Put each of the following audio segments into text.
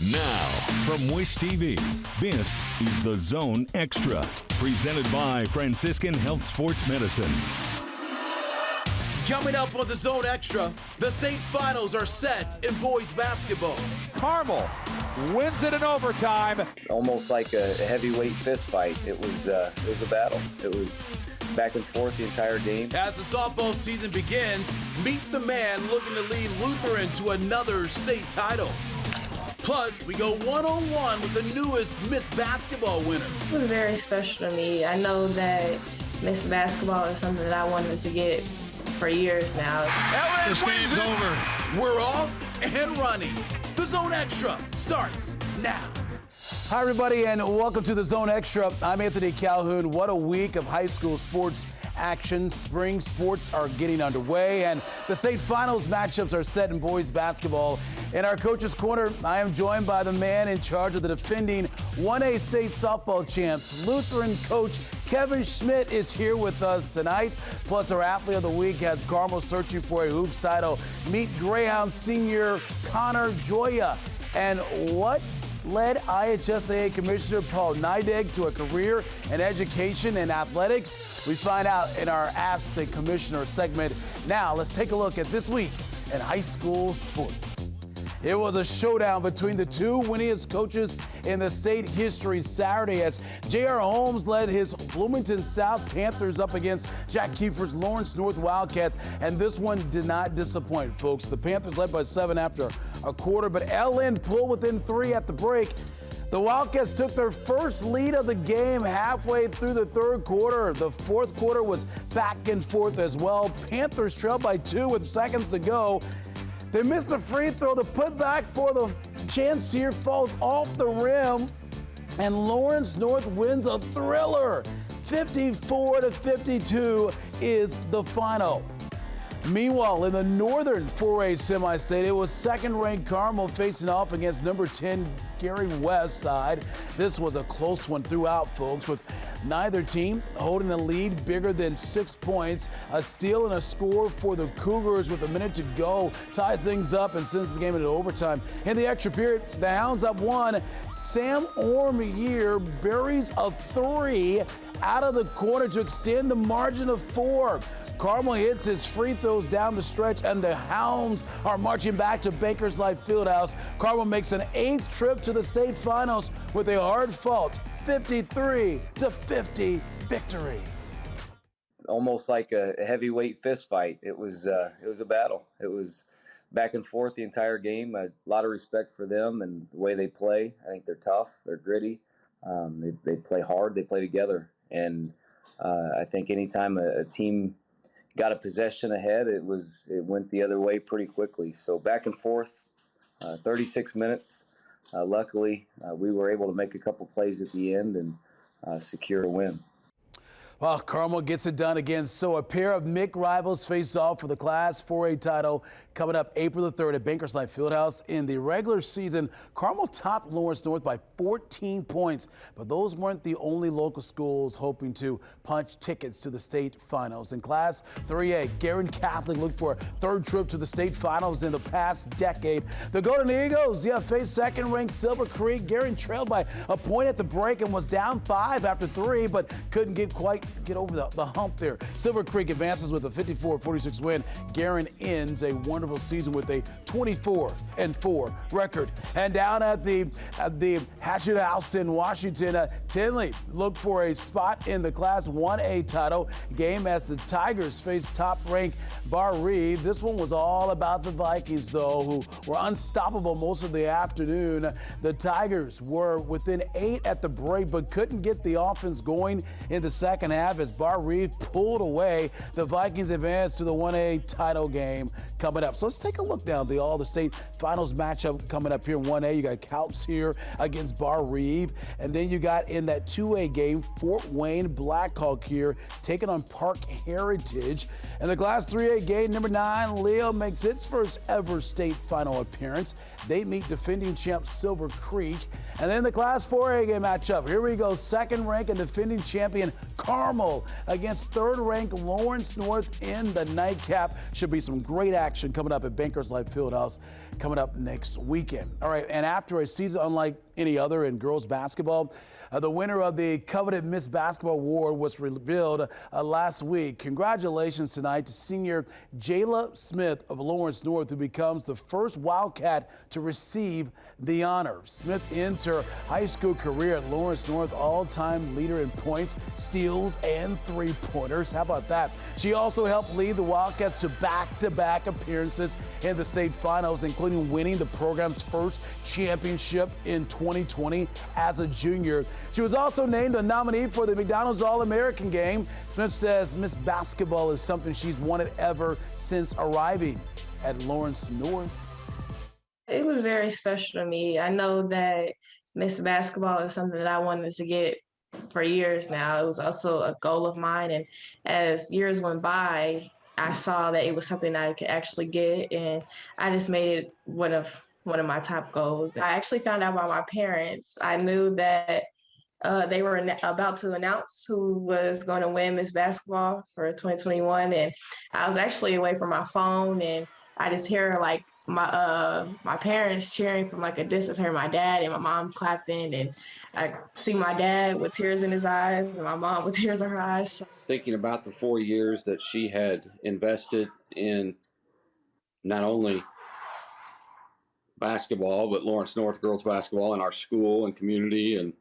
Now, from Wish TV, this is The Zone Extra, presented by Franciscan Health Sports Medicine. Coming up on The Zone Extra, the state finals are set in boys basketball. Carmel wins it in overtime. Almost like a heavyweight fist fight. It was a battle. It was back and forth the entire game. As the softball season begins, meet the man looking to lead Lutheran to another state title. Plus, we go one-on-one with the newest Miss Basketball winner. It was very special to me. I know that Miss Basketball is something that I wanted to get for years now. This game's over. We're off and running. The Zone Extra starts now. Hi, everybody, and welcome to The Zone Extra. I'm Anthony Calhoun. What a week of high school sports action. Spring sports are getting underway, and the state finals matchups are set in boys basketball. In our Coach's Corner, I am joined by the man in charge of the defending 1A state softball champs. Lutheran coach Kevin Schmidt is here with us tonight. Plus, our athlete of the week has Carmel searching for a hoops title. Meet Greyhound senior Connor Joya. And what led IHSAA Commissioner Paul Nidegg to a career in education and athletics? We find out in our Ask the Commissioner segment. Now, let's take a look at this week in high school sports. It was a showdown between the two winningest coaches in the state history Saturday as J.R. Holmes led his Bloomington South Panthers up against Jack Keefer's Lawrence North Wildcats, and this one did not disappoint, folks. The Panthers led by 7 after a quarter, but LN pulled within 3 at the break. The Wildcats took their first lead of the game halfway through the third quarter. The fourth quarter was back and forth as well. Panthers trailed by 2 with seconds to go. They missed a free throw. The putback for the chance here falls off the rim, and Lawrence North wins a thriller. 54-52 is the final. Meanwhile, in the Northern 4A semi-state, it was second-ranked Carmel facing off against number 10 Gary West side. This was a close one throughout, folks, with neither team holding a lead bigger than 6 points. A steal and a score for the Cougars with a minute to go ties things up and sends the game into overtime. In the extra period, the Hounds up 1. Sam Ormier buries a 3 out of the corner to extend the margin of 4. Carmel hits his free throws down the stretch, and the Hounds are marching back to Bankers Life Fieldhouse. Carmel makes an 8th trip to the state finals with a hard-fought 53-50 victory. Almost like a heavyweight fist fight. It was a battle. It was back and forth the entire game. A lot of respect for them and the way they play. I think they're tough. They're gritty. They play hard. They play together. And I think anytime a team got a possession ahead, it went the other way pretty quickly. So back and forth, 36 minutes. Luckily, we were able to make a couple plays at the end and secure a win. Well, Carmel gets it done again. So a pair of MIC rivals face off for the Class 4A title coming up April the 3rd at Bankers Life Fieldhouse. In the regular season, Carmel topped Lawrence North by 14 points, but those weren't the only local schools hoping to punch tickets to the state finals. In Class 3A, Guerin Catholic looked for a 3rd trip to the state finals in the past decade. The Golden Eagles, faced second-ranked Silver Creek. Guerin trailed by a point at the break and was down 5 after 3, but couldn't get over the hump there. Silver Creek advances with a 54-46 win. Guerin ends a wonderful season with a 24-4 record. And down at the Hatchet House in Washington, Tinley looked for a spot in the Class 1A title game as the Tigers faced top-ranked Bar Reeve. This one was all about the Vikings, though, who were unstoppable most of the afternoon. The Tigers were within 8 at the break, but couldn't get the offense going in the second half as Bar Reeve pulled away. The Vikings advanced to the 1A title game coming up. So let's take a look down at all the state finals matchup coming up here in 1A. You got Calps here against Bar Reeve, and then you got in that 2A game, Fort Wayne Blackhawk here taking on Park Heritage. And the Class 3A game, number 9, Leo makes its first ever state final appearance. They meet defending champ Silver Creek. And then the Class 4A game matchup. Here we go. Second ranked and defending champion Carmel against third ranked Lawrence North in the nightcap. Should be some great action coming up at Bankers Life Fieldhouse coming up next weekend. All right, and after a season unlike any other in girls basketball, the winner of the coveted Miss Basketball Award was revealed last week. Congratulations tonight to senior Jayla Smith of Lawrence North, who becomes the first Wildcat to receive the honor. Smith ends her high school career at Lawrence North, all-time leader in points, steals, and three-pointers. How about that? She also helped lead the Wildcats to back-to-back appearances in the state finals, including winning the program's first championship in 2020 as a junior. She was also named a nominee for the McDonald's All-American game. Smith says Miss Basketball is something she's wanted ever since arriving at Lawrence North. It was very special to me. I know that Miss Basketball is something that I wanted to get for years now. It was also a goal of mine, and as years went by, I saw that it was something I could actually get, and I just made it one of my top goals. I actually found out by my parents. I knew that they were about to announce who was going to win Miss Basketball for 2021, and I was actually away from my phone, and I just hear like my parents cheering from like a distance. I hear my dad and my mom clapping, and I see my dad with tears in his eyes and my mom with tears in her eyes. Thinking about the 4 years that she had invested in not only basketball, but Lawrence North girls basketball and our school and community, and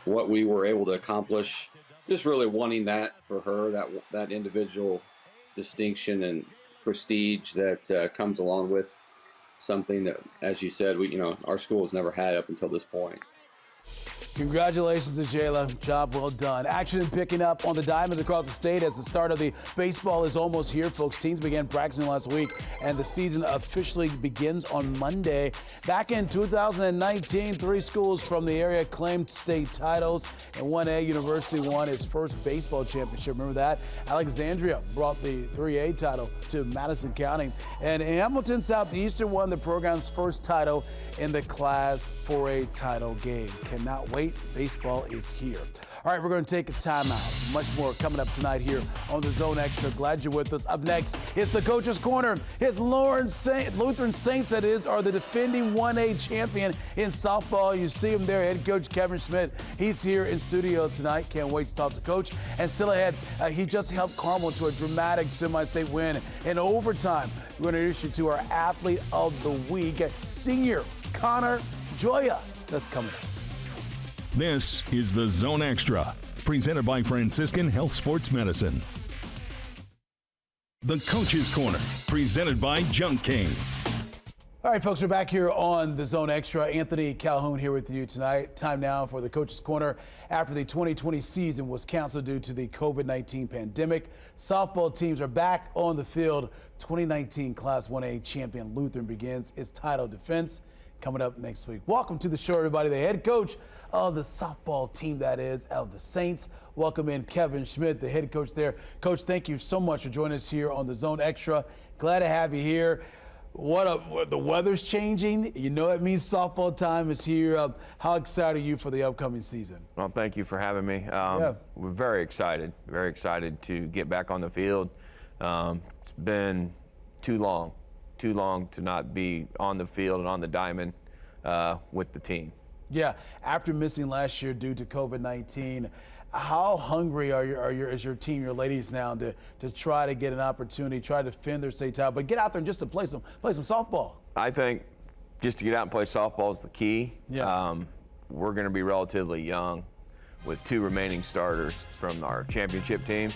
what we were able to accomplish, just really wanting that for her, that individual distinction and prestige that comes along with something that, as you said, our school has never had up until this point. Congratulations to Jayla. Job well done. Action picking up on the diamonds across the state as the start of the baseball is almost here, folks. Teams began practicing last week, and the season officially begins on Monday. Back in 2019, 3 schools from the area claimed state titles, and 1A University won its first baseball championship. Remember that? Alexandria brought the 3A title to Madison County, and Hamilton Southeastern won the program's first title in the Class 4A title game. Cannot wait. Baseball is here. All right, we're going to take a timeout. Much more coming up tonight here on the Zone Extra. Glad you're with us. Up next, it's the Coach's Corner. His Lutheran Saints, that is, are the defending 1A champion in softball. You see him there, head coach Kevin Schmidt. He's here in studio tonight. Can't wait to talk to Coach. And still ahead, he just helped Carmel to a dramatic semi-state win in overtime. We're going to introduce you to our Athlete of the Week, senior Connor Joya. That's coming up. This is the Zone Extra, presented by Franciscan Health Sports Medicine. The Coach's Corner, presented by Junk King. All right, folks, we're back here on the Zone Extra. Anthony Calhoun here with you tonight. Time now for the Coach's Corner. After the 2020 season was canceled due to the COVID-19 pandemic, softball teams are back on the field. 2019 Class 1A champion Lutheran begins its title defense coming up next week. Welcome to the show, everybody. The head coach of the softball team, that is, of the Saints. Welcome in Kevin Schmidt, the head coach there. Coach, thank you so much for joining us here on the Zone Extra. Glad to have you here. The weather's changing. You know it means softball time is here. How excited are you for the upcoming season? Well, thank you for having me. We're very excited to get back on the field. It's been too long to not be on the field and on the diamond with the team. Yeah, after missing last year due to COVID-19, how hungry is your team, your ladies now, to try to get an opportunity, try to defend their state title, but get out there and just to play some softball? I think just to get out and play softball is the key. Yeah. We're going to be relatively young with 2 remaining starters from our championship team,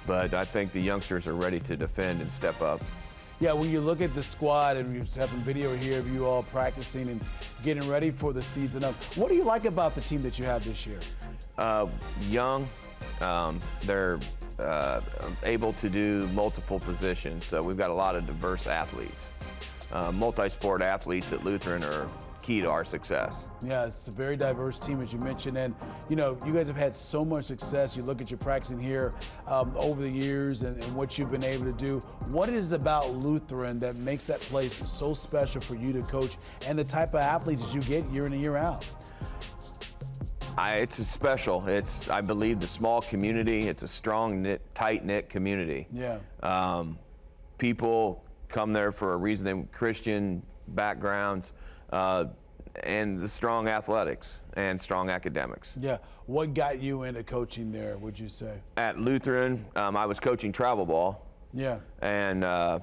but I think the youngsters are ready to defend and step up. Yeah, when you look at the squad, and we have some video here of you all practicing and getting ready for the season, what do you like about the team that you have this year? Young, they're able to do multiple positions, so we've got a lot of diverse athletes. Multi-sport athletes at Lutheran are key to our success. Yeah, it's a very diverse team, as you mentioned, and you guys have had so much success. You look at your practicing here over the years and what you've been able to do. What is it about Lutheran that makes that place so special for you to coach and the type of athletes that you get year in and year out? It's special. It's, I believe, the small community. It's a strong, tight-knit community. Yeah. People come there for a reason. They have Christian backgrounds, and the strong athletics and strong academics. Yeah. What got you into coaching there, would you say? At Lutheran, I was coaching travel ball. Yeah. And a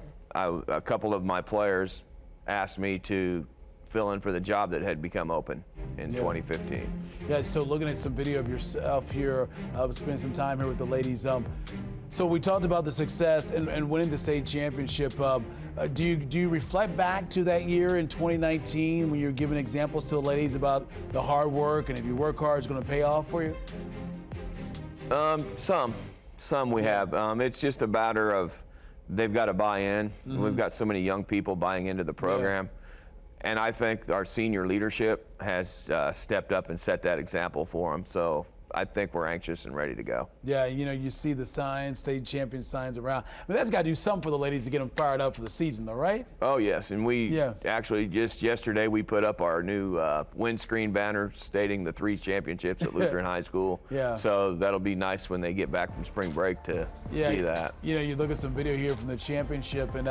couple of my players asked me to fill in for the job that had become open in 2015. Yeah, so looking at some video of yourself here, spending some time here with the ladies. So we talked about the success and winning the state championship. Do you reflect back to that year in 2019 when you're giving examples to the ladies about the hard work, and if you work hard, it's going to pay off for you? Some we have. It's just a matter of they've got to buy in. Mm-hmm. We've got so many young people buying into the program. Yeah. And I think our senior leadership has stepped up and set that example for them. So I think we're anxious and ready to go. Yeah, you know, you see the signs, state champion signs around. But that's got to do something for the ladies to get them fired up for the season, though, right? Oh, yes. And we actually just yesterday we put up our new windscreen banner stating the 3 championships at Lutheran High School. Yeah. So that'll be nice when they get back from spring break to see that. You know, you look at some video here from the championship, and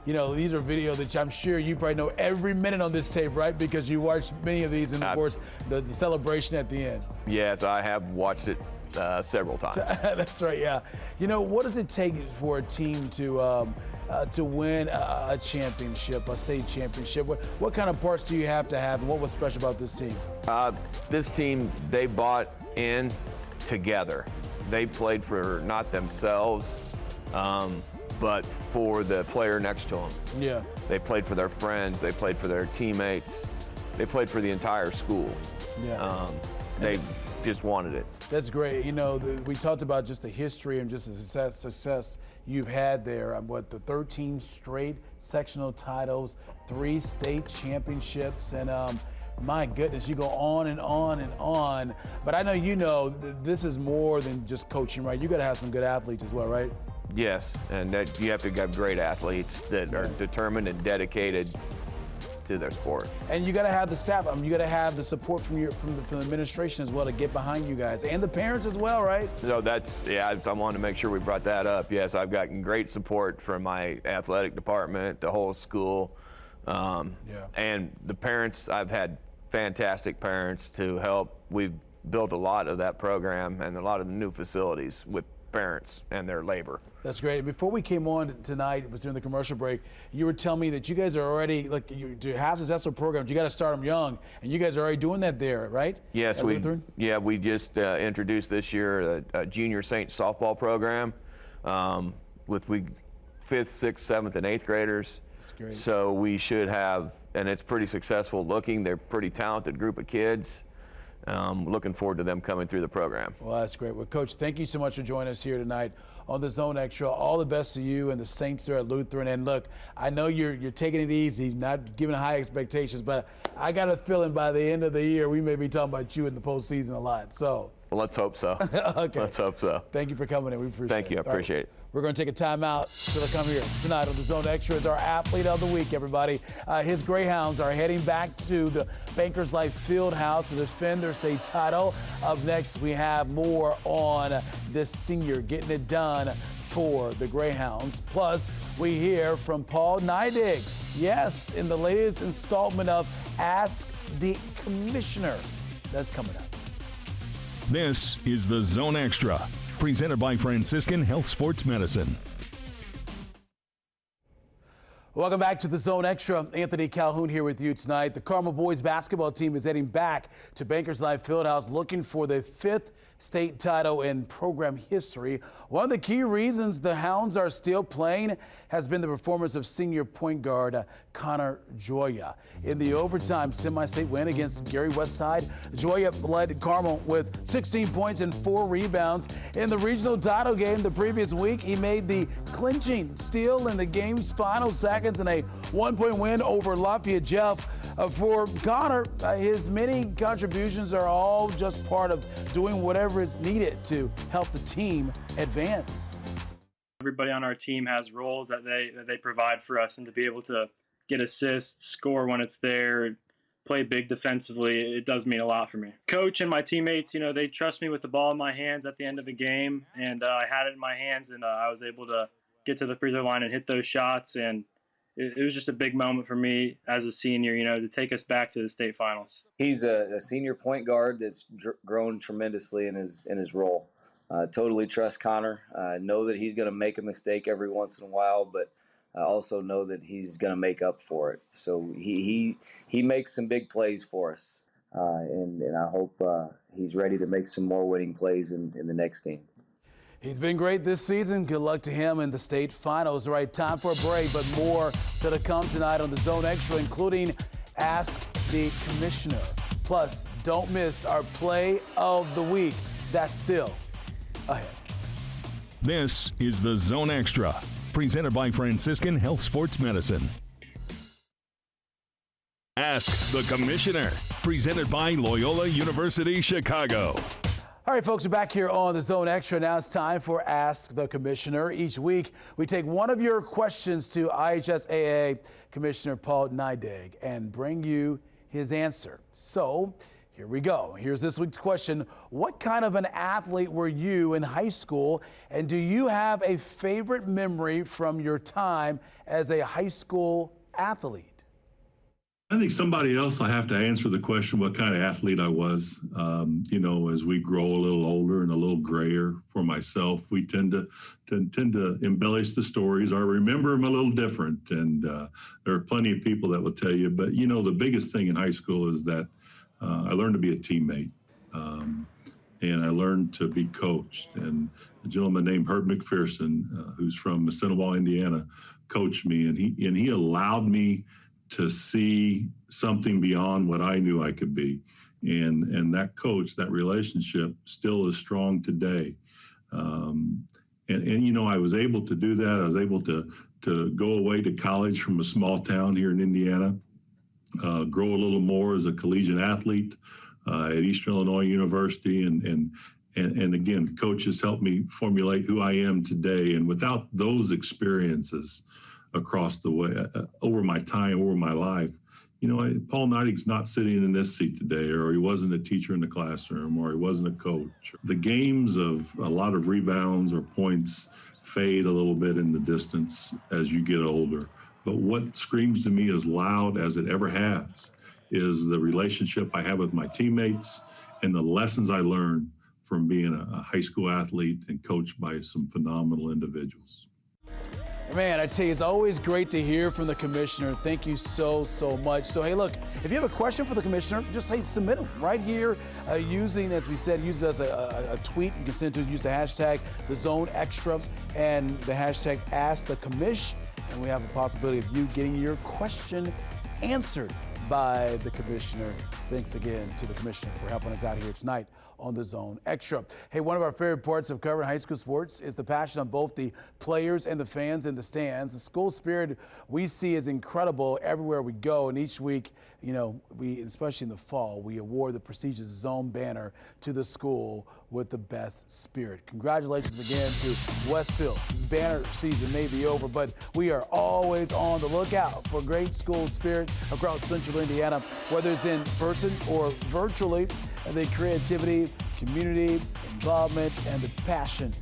you know, these are videos that I'm sure you probably know every minute on this tape, right? Because you watched many of these, and of course, the celebration at the end. Yes, I have watched it several times. That's right, yeah. You know, what does it take for a team to win a championship, a state championship? What kind of parts do you have to have, and what was special about this team? This team, they bought in together. They played for not themselves, but for the player next to them. Yeah. They played for their friends. They played for their teammates. They played for the entire school. Yeah. They just wanted it. That's great. You know, we talked about just the history and just the success you've had there. The 13 straight sectional titles, 3 state championships, and my goodness, you go on and on and on. But I know this is more than just coaching, right? You got to have some good athletes as well, right? Yes, and that you have to have great athletes that are determined and dedicated to their sport. And you got to have the staff. You got to have the support from the administration as well to get behind you guys, and the parents as well, right? So I wanted to make sure we brought that up. Yes, I've gotten great support from my athletic department, the whole school, and the parents. I've had fantastic parents to help. We've built a lot of that program and a lot of the new facilities with parents and their labor. That's great. Before we came on tonight, it was during the commercial break, you were telling me that you guys are already, to have successful programs, you got to start them young, and you guys are already doing that there, right? Yes, we just introduced this year a junior Saint softball program with 5th, 6th, 7th, and 8th graders. That's great. So we should have, and it's pretty successful looking. They're a pretty talented group of kids. Looking forward to them coming through the program. Well, that's great. Well, Coach, thank you so much for joining us here tonight on the Zone Extra. All the best to you and the Saints there at Lutheran. And look, I know you're taking it easy, not giving high expectations, but I got a feeling by the end of the year we may be talking about you in the postseason a lot. So. Well, let's hope so. Okay. Let's hope so. Thank you for coming in. We appreciate it. Thank you. I appreciate it. We're going to take a timeout. Still to come here tonight on the Zone Extra is our athlete of the week, everybody. His Greyhounds are heading back to the Bankers Life Fieldhouse to defend their state title. Up next, we have more on this senior getting it done for the Greyhounds. Plus, we hear from Paul Neidig. Yes, in the latest installment of Ask the Commissioner. That's coming up. This is the Zone Extra, presented by Franciscan Health Sports Medicine. Welcome back to the Zone Extra. Anthony Calhoun here with you tonight. The Carmel boys basketball team is heading back to Bankers Life Fieldhouse looking for the 5th state title in program history. One of the key reasons the Hounds are still playing has been the performance of senior point guard Connor Joya. In the overtime semi-state win against Gary Westside, Joya led Carmel with 16 points and 4 rebounds. In the regional title game the previous week, he made the clinching steal in the game's final seconds in a 1-point win over Lafayette Jeff. For Connor, his many contributions are all just part of doing whatever is needed to help the team advance. Everybody on our team has roles that they provide for us, and to be able to get assists, score when it's there, play big defensively, it does mean a lot for me. Coach and my teammates, they trust me with the ball in my hands at the end of the game, and I had it in my hands, and I was able to get to the free throw line and hit those shots, and it was just a big moment for me as a senior, to take us back to the state finals. He's a senior point guard that's grown tremendously in his role. Totally trust Connor. Know that he's going to make a mistake every once in a while, but also know that he's going to make up for it. So he makes some big plays for us, and I hope he's ready to make some more winning plays in the next game. He's been great this season. Good luck to him in the state finals. All right, time for a break, but more still to come tonight on the Zone Extra, including Ask the Commissioner. Plus, don't miss our Play of the Week. That's still ahead. This is the Zone Extra, presented by Franciscan Health Sports Medicine. Ask the Commissioner, presented by Loyola University Chicago. All right, folks, we're back here on the Zone Extra. Now it's time for Ask the Commissioner. Each week, we take one of your questions to IHSAA Commissioner Paul Neidig and bring you his answer. So here we go. Here's this week's question. What kind of an athlete were you in high school? And do you have a favorite memory from your time as a high school athlete? I think somebody else, I have to answer the question what kind of athlete I was. As we grow a little older and a little grayer for myself, we tend to embellish the stories or remember them a little different. And there are plenty of people that will tell you. But, the biggest thing in high school is that I learned to be a teammate. And I learned to be coached. And a gentleman named Herb McPherson, who's from Assiniboia, Indiana, coached me. And he allowed me to see something beyond what I knew I could be. And that coach, that relationship still is strong today. I was able to do that. I was able to go away to college from a small town here in Indiana, grow a little more as a collegiate athlete at Eastern Illinois University. And again, coaches helped me formulate who I am today. And without those experiences across the way, over my time, over my life, Paul Neidig's not sitting in this seat today, or he wasn't a teacher in the classroom, or he wasn't a coach. The games of a lot of rebounds or points fade a little bit in the distance as you get older. But what screams to me as loud as it ever has is the relationship I have with my teammates and the lessons I learned from being a high school athlete and coached by some phenomenal individuals. Man, I tell you, it's always great to hear from the commissioner. Thank you so much. So, hey, look, if you have a question for the commissioner, just submit them right here using, as we said, use as a tweet. You can send to use the hashtag #TheZoneExtra and the hashtag #AskTheCommish. And we have a possibility of you getting your question answered by the commissioner. Thanks again to the commissioner for helping us out here tonight on the Zone Extra. Hey, one of our favorite parts of covering high school sports is the passion of both the players and the fans in the stands. The school spirit we see is incredible everywhere we go, and each week, we, especially in the fall, we award the prestigious Zone banner to the school with the best spirit. Congratulations again to Westfield. Banner season may be over, but we are always on the lookout for great school spirit across Central Indiana, whether it's in person or virtually. The creativity, community involvement, and the passion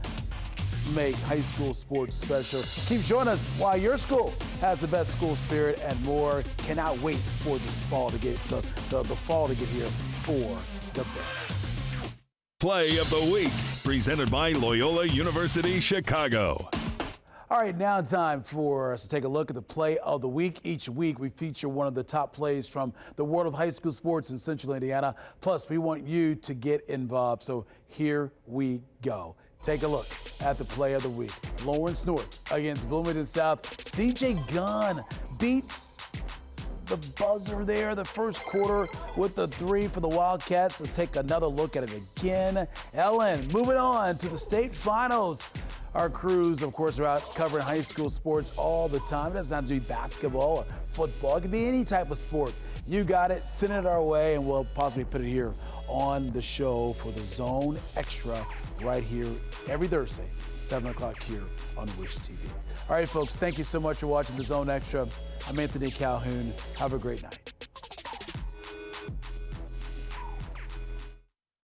make high school sports special. Keep joining us while your school has the best school spirit and more. Cannot wait for this fall to get the fall to get here for the best. Play of the Week, presented by Loyola University Chicago. All right, now time for us to take a look at the Play of the Week. Each week, we feature one of the top plays from the world of high school sports in Central Indiana. Plus, we want you to get involved. So here we go. Take a look at the Play of the Week. Lawrence North against Bloomington South. CJ Gunn beats the buzzer there, the first quarter with the 3 for the Wildcats. Let's take another look at it again. Ellen, moving on to the state finals. Our crews, of course, are out covering high school sports all the time. It doesn't have to be basketball or football. It can be any type of sport. You got it. Send it our way, and we'll possibly put it here on the show for the Zone Extra right here every Thursday, 7 o'clock here on Wish TV. All right, folks, thank you so much for watching the Zone Extra. I'm Anthony Calhoun. Have a great night.